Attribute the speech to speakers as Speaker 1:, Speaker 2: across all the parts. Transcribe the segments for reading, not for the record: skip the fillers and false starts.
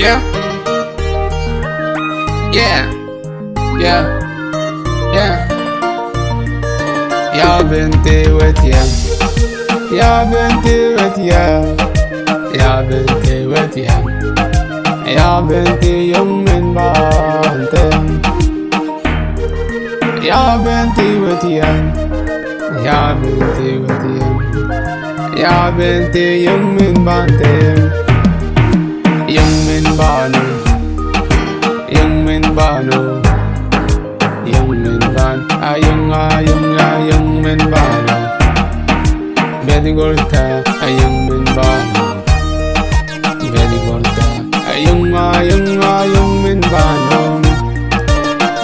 Speaker 1: Yeah, yeah, yeah, yeah. Jag bent with ya. Jag bent with ya. Jag bent with ya. Jag bent young men banten. Jag bent with ya. Jag bent with ya. Jag bent young men banten. Young men bano. Young men bano. Young men ban. Young men bano. Bedi golta. Young men bano. Bedi golta. Young men bano.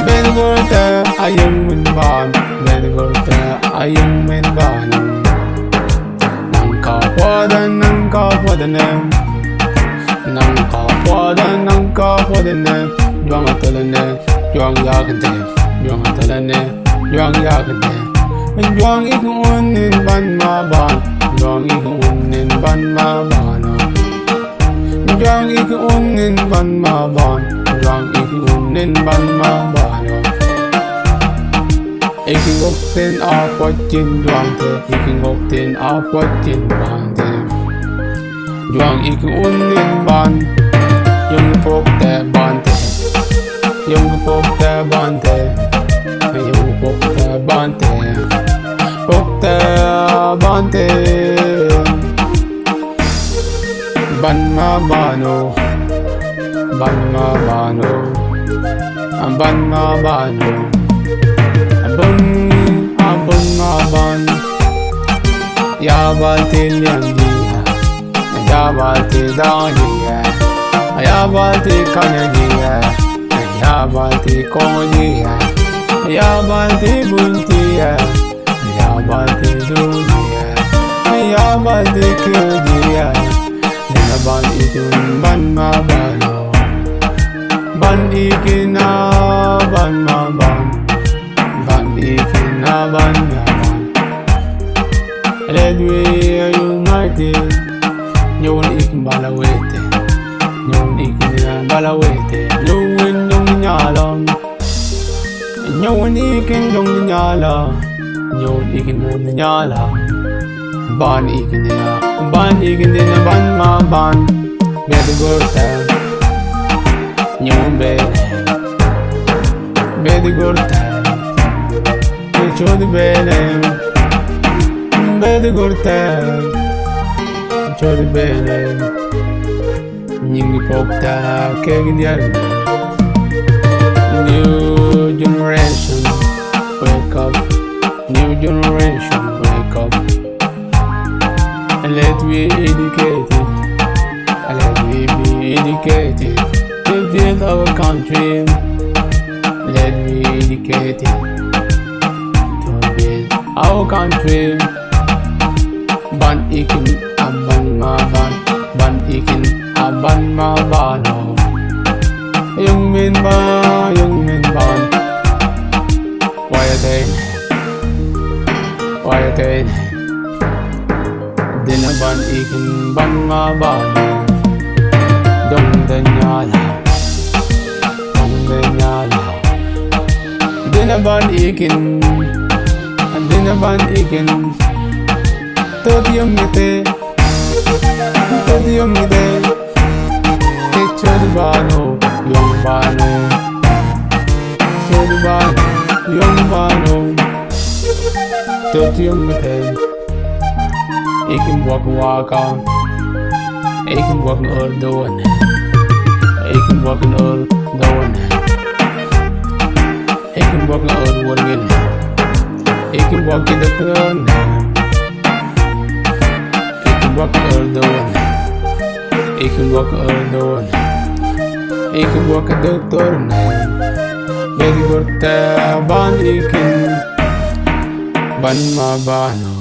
Speaker 1: Bedi golta. Young men ban. Bedi golta. Young men bano. Nangka podan. Nangka podene, juang atalane, juang yakante, juang atalane, juang yakante, juang ikunin ban maban, juang ikunin ban maban, juang ikunin ban maban, juang ikunin ban maban. Ikingokten apochin juang te, ikingokten apochin ban te. Juang ikunin ban. Yung pok te bante, yung pok te bante, yung pok te bante, pok te bante. Ban mabano, ban mabano, ban mabano, abon maban. Ya bante liang dia, ya bante dang dia. Ya balti kanya dia, ya balti kong dia, ya balti bunti ya balti dunia, ya balti kyo dia. Dina ban itun ban mabano, ban ikina ban maban, ban ikina ban maban. Let we united, nyawon ikin balawete. Nyawon ikin balawete, nyawon yung nyalang. Nyawon ikin yung nyala, nyawon ikin mo nyala. Ban ikin na ban maban. Bedi gorta, nyawon bedi gorta. Chod bene, bedi gorta. Chod bene. Nyingi pokta kegdiar. New generation wake up. New generation wake up. And let me educated. And let me be educated to build our country. Let me educated to build our country. Ban ikin aban maban. Ban ikin aban mabano. Young men ban. Why are they? Dina ban ikin ban mabano. Dong danyala. Dina ban ikin. Totiyong ngite. Totiyong ngite. Chod bano, yung bano. Chod bano, yung bano. Totiyong ngite. Ikin waka. Ikin wak ur doon. Ikin wak ur doon. Ikin wak ur wargin. Ikin wak doktor. Ikin wak ur doon. Ikin wak ur doon. Ikin wak doktor. Bedi gorta ban ikin ban mabano.